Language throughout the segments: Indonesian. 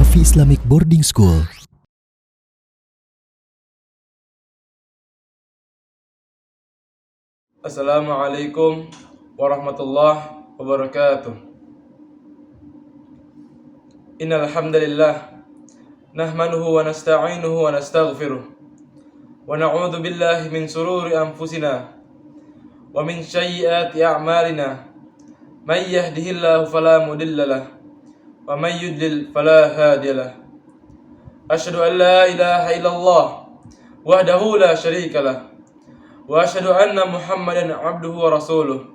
Al-Wafi Islamic Boarding School. Assalamualaikum warahmatullahi wabarakatuh. Innal hamdalillah nahmaduhu wa nasta'inuhu wa nastaghfiruh wa na'udzu billahi min shururi anfusina wa min sayyiati a'malina. May yahdihillahu fala mudilla lahu wa may yudlil fala hadiya lahu. Asyhadu an la ilaha illallah wahdahu la syarika lahu wa asyhadu anna Muhammadan abduhu wa rasuluh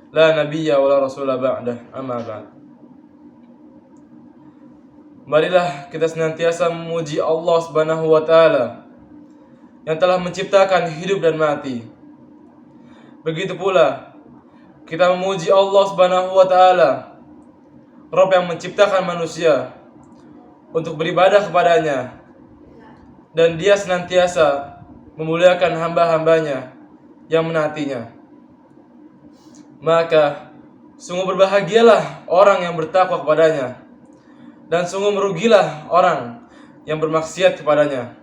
la nabiyya wa la rasula ba'dah, amma ba'd. Marilah kita senantiasa memuji Allah Subhanahu wa taala yang telah menciptakan hidup dan mati. Begitu pula kita memuji Allah Subhanahu wa taala, Rabb yang menciptakan manusia untuk beribadah kepadanya, dan Dia senantiasa memuliakan hamba-hambanya yang menaatinya. Maka sungguh berbahagialah orang yang bertakwa kepadanya, dan sungguh merugilah orang yang bermaksiat kepadanya.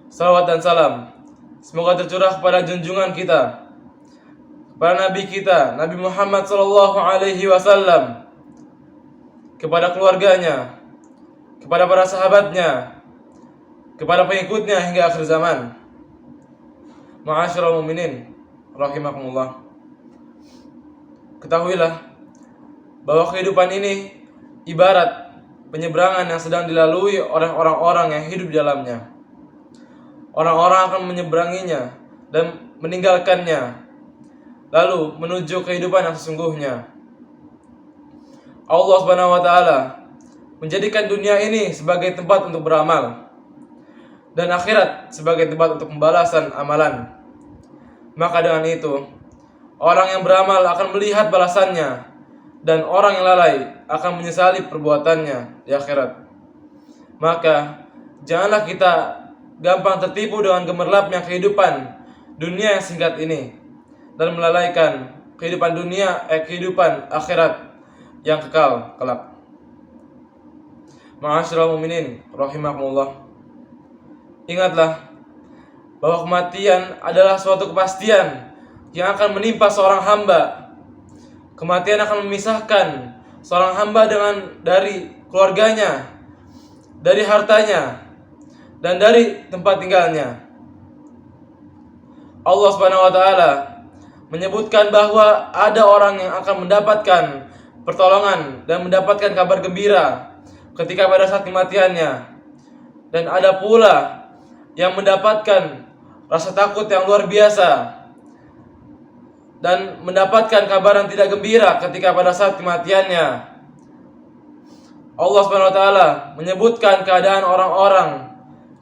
Salawat dan salam semoga tercurah kepada junjungan kita, kepada Nabi kita, Nabi Muhammad SAW, kepada keluarganya, kepada para sahabatnya, kepada pengikutnya hingga akhir zaman. Ma'asyiral mu'minin rahimakumullah. Ketahuilah bahwa kehidupan ini ibarat penyeberangan yang sedang dilalui oleh orang-orang yang hidup di dalamnya. Orang-orang akan menyeberanginya dan meninggalkannya, lalu menuju kehidupan yang sesungguhnya. Allah Subhanahu wa taala menjadikan dunia ini sebagai tempat untuk beramal dan akhirat sebagai tempat untuk pembalasan amalan. Maka dengan itu, orang yang beramal akan melihat balasannya, dan orang yang lalai akan menyesali perbuatannya di akhirat. Maka janganlah kita gampang tertipu dengan gemerlapnya kehidupan dunia yang singkat ini dan melalaikan kehidupan akhirat yang kekal kelak. Ma'asyiral mu'minin rahimakumullah. Ingatlah bahwa kematian adalah suatu kepastian yang akan menimpa seorang hamba. Kematian akan memisahkan seorang hamba dari keluarganya, dari hartanya, dan dari tempat tinggalnya. Allah Subhanahu wa taala menyebutkan bahwa ada orang yang akan mendapatkan pertolongan dan mendapatkan kabar gembira ketika pada saat kematiannya, dan ada pula yang mendapatkan rasa takut yang luar biasa dan mendapatkan kabar yang tidak gembira ketika pada saat kematiannya. Allah Subhanahu wa taala menyebutkan keadaan orang-orang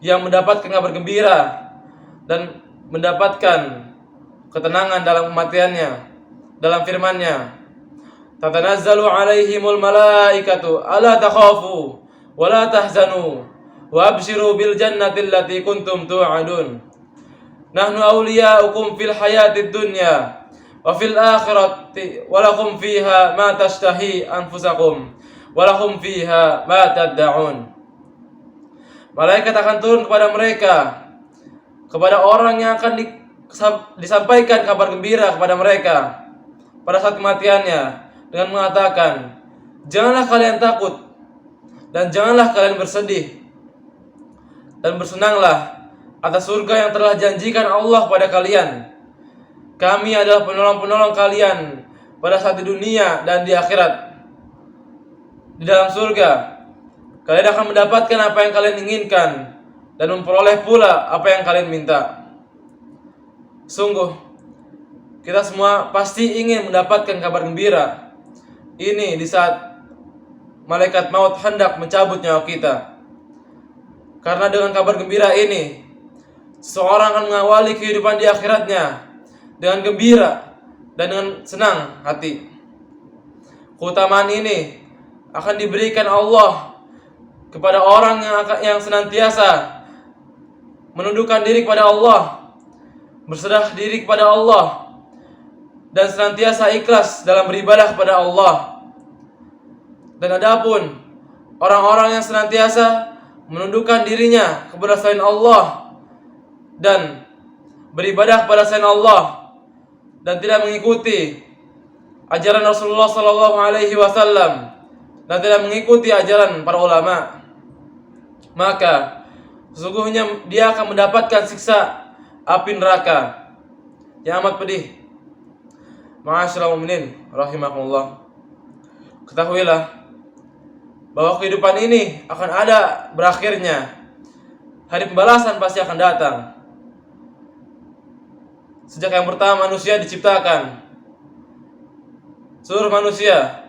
yang mendapatkan kabar gembira dan mendapatkan ketenangan dalam kematiannya dalam firman-Nya, tatanazzalu alaihimul malaikatu alla takhafu wa la tahzanu wa abshiru bil jannati allati kuntum tu'adun. Nahnu awliya'ukum fil hayatid dunya wa fil akhirati wa lakum fiha ma tashtahi anfusakum wa lakum fiha ma tad'un. Malaikat akan turun kepada mereka, kepada orang yang akan disampaikan kabar gembira kepada mereka pada saat kematiannya, dengan mengatakan, janganlah kalian takut dan janganlah kalian bersedih, dan bersenanglah atas surga yang telah janjikan Allah pada kalian. Kami adalah penolong-penolong kalian pada saat di dunia dan di akhirat. Di dalam surga kalian akan mendapatkan apa yang kalian inginkan dan memperoleh pula apa yang kalian minta. Sungguh, kita semua pasti ingin mendapatkan kabar gembira ini di saat malaikat maut hendak mencabut nyawa kita. Karena dengan kabar gembira ini, seseorang akan mengawali kehidupan di akhiratnya dengan gembira dan dengan senang hati. Keutamaan ini akan diberikan Allah kepada orang yang senantiasa menundukkan diri kepada Allah, berserah diri kepada Allah, dan senantiasa ikhlas dalam beribadah kepada Allah. Dan adapun orang-orang yang senantiasa menundukkan dirinya kepada selain Allah dan beribadah kepada selain Allah dan tidak mengikuti ajaran Rasulullah sallallahu alaihi wasallam dan tidak mengikuti ajaran para ulama, maka sesungguhnya dia akan mendapatkan siksa api neraka yang amat pedih. Ma'asyiral mu'minin rahimakumullah, ketahuilah bahwa kehidupan ini akan ada berakhirnya. Hari pembalasan pasti akan datang. Sejak yang pertama manusia diciptakan, seluruh manusia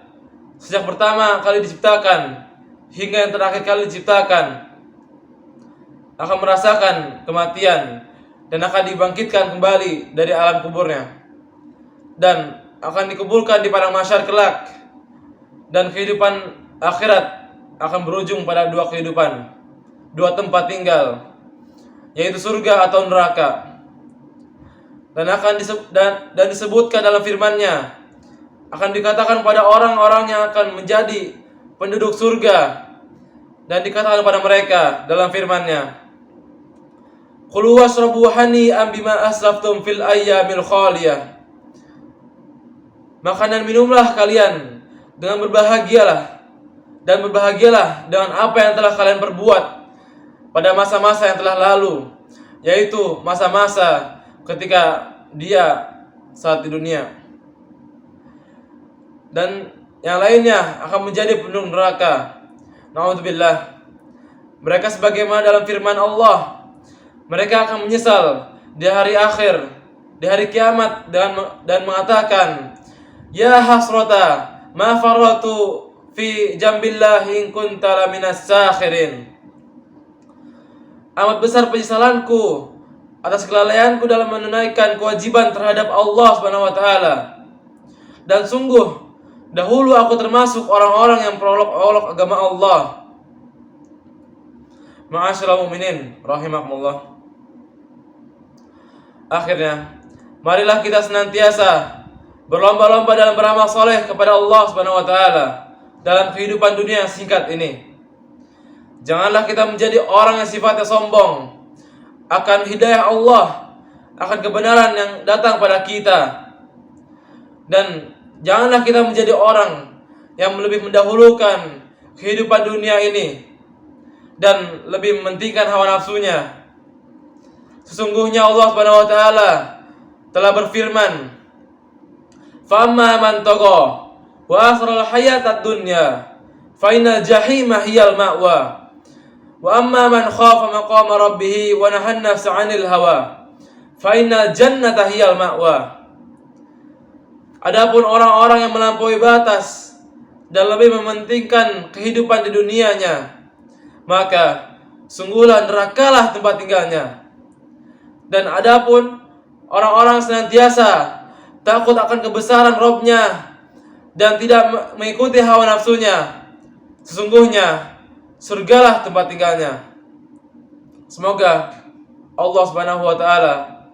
sejak pertama kali diciptakan hingga yang terakhir kali diciptakan akan merasakan kematian dan akan dibangkitkan kembali dari alam kuburnya dan akan dikuburkan di padang mahsyar kelak. Dan kehidupan akhirat akan berujung pada dua kehidupan, dua tempat tinggal, yaitu surga atau neraka. Dan disebutkan dalam firman-Nya, akan dikatakan pada orang-orang yang akan menjadi penduduk surga, dan dikatakan pada mereka dalam firman-Nya, "Qulu washrabu hani'an bima aslaftum fil ayyamil khaliyah." Makan dan minumlah kalian dengan berbahagialah, dan berbahagialah dengan apa yang telah kalian perbuat pada masa-masa yang telah lalu, yaitu masa-masa ketika dia saat di dunia. Dan yang lainnya akan menjadi penduduk neraka. Na'udzubillah. Mereka sebagaimana dalam firman Allah, mereka akan menyesal di hari akhir, di hari kiamat, dan mengatakan, "Ya hasrata ma farratu fi jambillahi in kunta laminas sakhirin." Amat besar penyesalanku atas kelalaianku dalam menunaikan kewajiban terhadap Allah Subhanahu wa taala. Dan sungguh dahulu aku termasuk orang-orang yang perolok-olok agama Allah. Ma'asyiral mu'minin rahimakumullah. Akhirnya, marilah kita senantiasa berlomba-lomba dalam beramal soleh kepada Allah Subhanahu wa taala dalam kehidupan dunia yang singkat ini. Janganlah kita menjadi orang yang sifatnya sombong akan hidayah Allah, akan kebenaran yang datang pada kita. Dan janganlah kita menjadi orang yang lebih mendahulukan kehidupan dunia ini dan lebih mementingkan hawa nafsunya. Sesungguhnya Allah Subhanahu wa taala telah berfirman, "Famma man tagha wa asral hayatad dunya fa innal jahima hiyal ma'wa. Wa amma man khafa maqama rabbih wa nahan nafsa 'anil hawa fa innal jannata hiyal ma'wa." Adapun orang-orang yang melampaui batas dan lebih mementingkan kehidupan di dunianya, maka sungguhlah nerakalah tempat tinggalnya. Dan adapun orang-orang senantiasa takut akan kebesaran Rabb-Nya dan tidak mengikuti hawa nafsunya, sesungguhnya surgalah tempat tinggalnya. Semoga Allah Subhanahu wa taala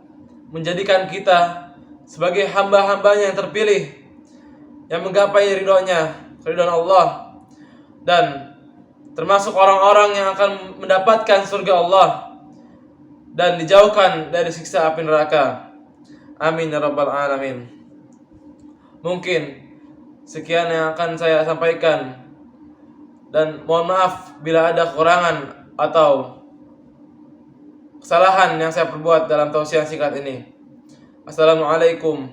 menjadikan kita sebagai hamba-hambanya yang terpilih, yang menggapai ridhoan Allah, dan termasuk orang-orang yang akan mendapatkan surga Allah dan dijauhkan dari siksa api neraka. Amin ya rabbal alamin. Mungkin sekian yang akan saya sampaikan, dan mohon maaf bila ada kekurangan atau kesalahan yang saya perbuat dalam tausiah singkat ini. Assalamualaikum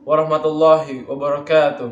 warahmatullahi wabarakatuh.